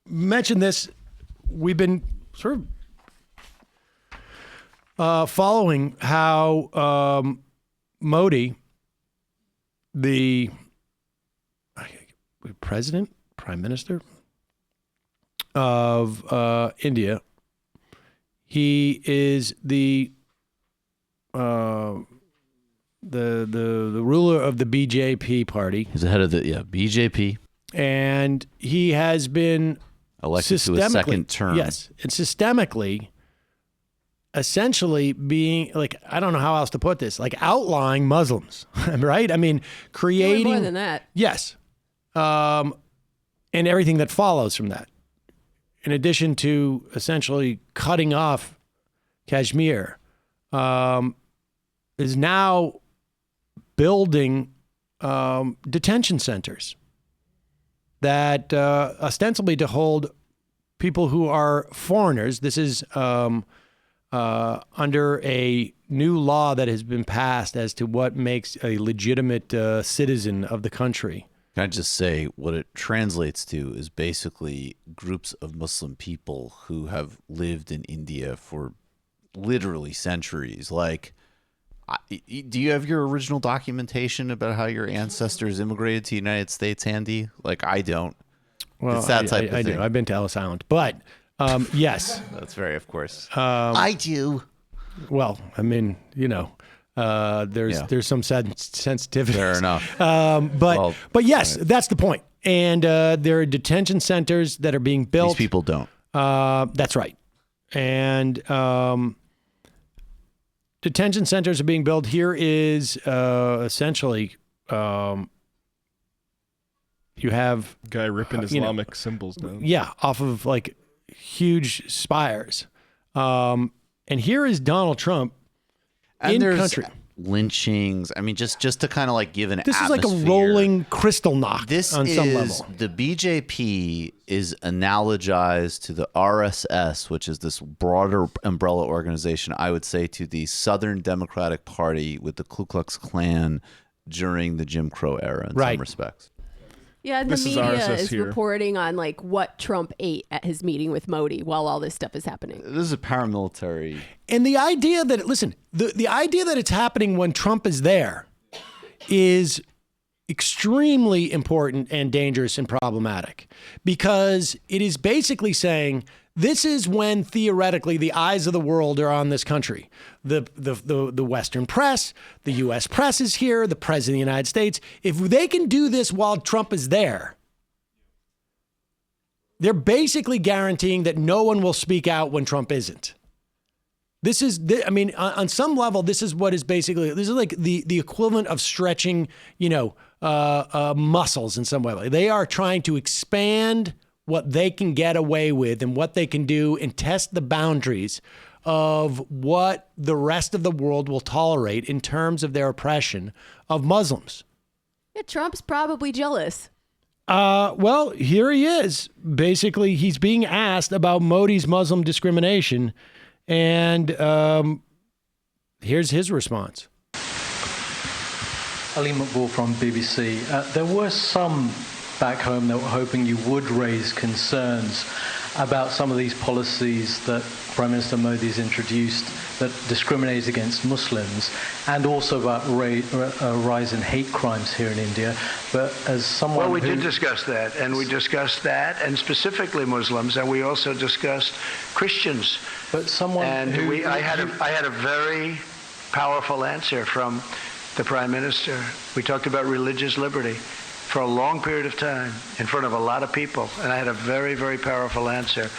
Mentioned this. We've been sort of following how Modi, the prime minister of India, he is the ruler of the BJP party. He's the head of the BJP, and he has been elected to a second term. Yes, and systemically, essentially being like, I don't know how else to put this, like outlawing Muslims, right? I mean, creating more than that. Yes, and everything that follows from that. In addition to essentially cutting off Kashmir, is now building detention centers that ostensibly to hold people who are foreigners. This is under a new law that has been passed as to what makes a legitimate citizen of the country. Can I just say what it translates to is basically groups of Muslim people who have lived in India for literally centuries. Like, do you have your original documentation about how your ancestors immigrated to the United States, Andy? Like, I don't. Well, it's that type of thing. I do. I've been to Ellis Island, but yes. That's very, of course. I do. Well, I mean, there's some sensitivity. Fair enough. But yes, that's the point. And there are detention centers that are being built. These people don't. That's right. And detention centers are being built. Here is essentially you have guy ripping Islamic symbols down. Yeah, off of like huge spires. And here is Donald Trump in country. Lynchings. I mean, just to kind of like give an This atmosphere. is like a rolling crystal knock This on is, some level. The BJP is analogized to the RSS, which is this broader umbrella organization, I would say, to the Southern Democratic Party with the Ku Klux Klan during the Jim Crow era in some respects. Yeah, and the media is reporting on like what Trump ate at his meeting with Modi while all this stuff is happening. This is a paramilitary. And the idea that, listen, the idea that it's happening when Trump is there is extremely important and dangerous and problematic, because it is basically saying this is when theoretically the eyes of the world are on this country. The Western press, the U.S. press is here, the President of the United States. If they can do this while Trump is there, they're basically guaranteeing that no one will speak out when Trump isn't. This is, I mean, on some level, this is what is basically, this is like the equivalent of stretching, muscles in some way. They are trying to expand what they can get away with and what they can do and test the boundaries of what the rest of the world will tolerate in terms of their oppression of Muslims. Yeah, Trump's probably jealous. Well, here he is. Basically, he's being asked about Modi's Muslim discrimination, and here's his response. Ali Maqbool from BBC. There were some back home that were hoping you would raise concerns about some of these policies that Prime Minister Modi's introduced that discriminate against Muslims, and also about a rise in hate crimes here in India. But as someone Well, we did discuss that, and we discussed that, and specifically Muslims, and we also discussed Christians. But someone and I had a very powerful answer from the Prime Minister. We talked about religious liberty for a long period of time in front of a lot of people, and I had a very, very powerful answer.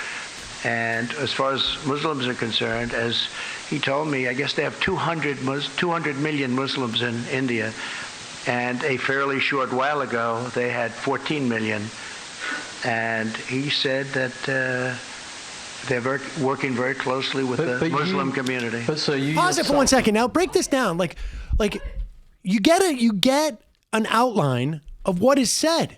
And as far as Muslims are concerned, as he told me, I guess they have 200 million Muslims in India, and a fairly short while ago they had 14 million. And he said that they're working very closely with the Muslim community. But so you pause it for 1 second. Now break this down. Like you get an outline of what is said.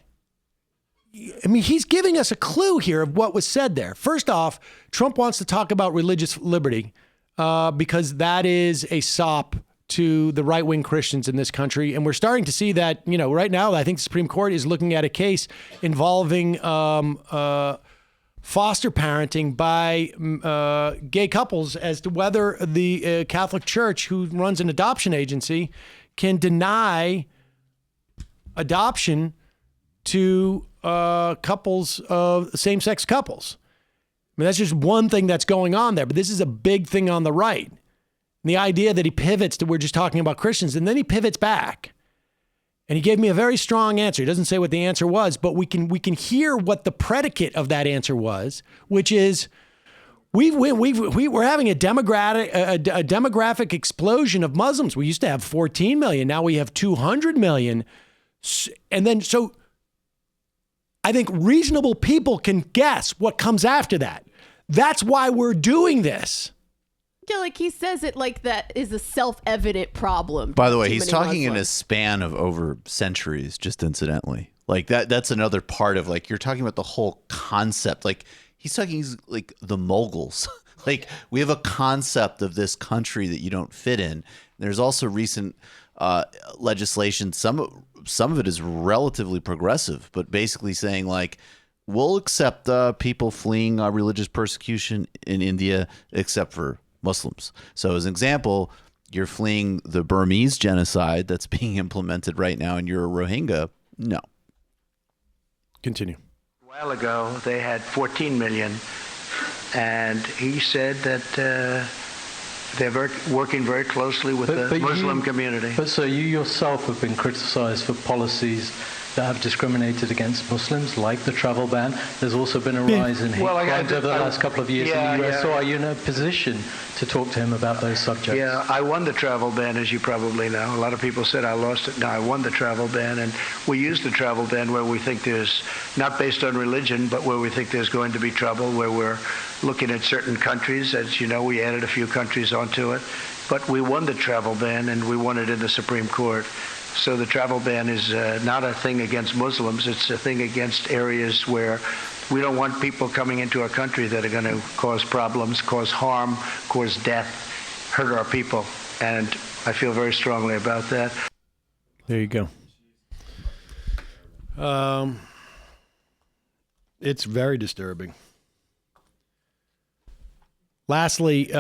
I mean, he's giving us a clue here of what was said there. First off, Trump wants to talk about religious liberty because that is a sop to the right-wing Christians in this country. And we're starting to see that, right now, I think the Supreme Court is looking at a case involving foster parenting by gay couples as to whether the Catholic Church, who runs an adoption agency, can deny adoption to couples of same-sex couples. I mean, that's just one thing that's going on there, but this is a big thing on the right. And the idea that he pivots to, we're just talking about Christians, and then he pivots back. And he gave me a very strong answer. He doesn't say what the answer was, but we can hear what the predicate of that answer was, which is we're having a demographic explosion of Muslims. We used to have 14 million. Now we have 200 million. And then, so I think reasonable people can guess what comes after that. That's why we're doing this. Yeah, like he says it like that is a self-evident problem. By the way, he's talking in a span of over centuries, just incidentally. Like that's another part of, like, you're talking about the whole concept. Like he's talking like the Moguls. Like, we have a concept of this country that you don't fit in. There's also recent legislation. Some of it is relatively progressive, but basically saying, like, we'll accept people fleeing religious persecution in India, except for Muslims. So as an example, you're fleeing the Burmese genocide that's being implemented right now and you're a Rohingya. No. Continue. A while ago, they had 14 million, and he said that they're working very closely with the Muslim community. But so you yourself have been criticized for policies that have discriminated against Muslims, like the travel ban. There's also been a rise in hate crimes over the last couple of years in the US. So are you in a position to talk to him about those subjects? Yeah, I won the travel ban, as you probably know. A lot of people said I lost it. No, I won the travel ban, and we use the travel ban where we think there's, not based on religion, but where we think there's going to be trouble, where we're looking at certain countries. As you know, we added a few countries onto it. But we won the travel ban, and we won it in the Supreme Court. So the travel ban is not a thing against Muslims. It's a thing against areas where we don't want people coming into our country that are going to cause problems, cause harm, cause death, hurt our people. And I feel very strongly about that. There you go. It's very disturbing. Lastly,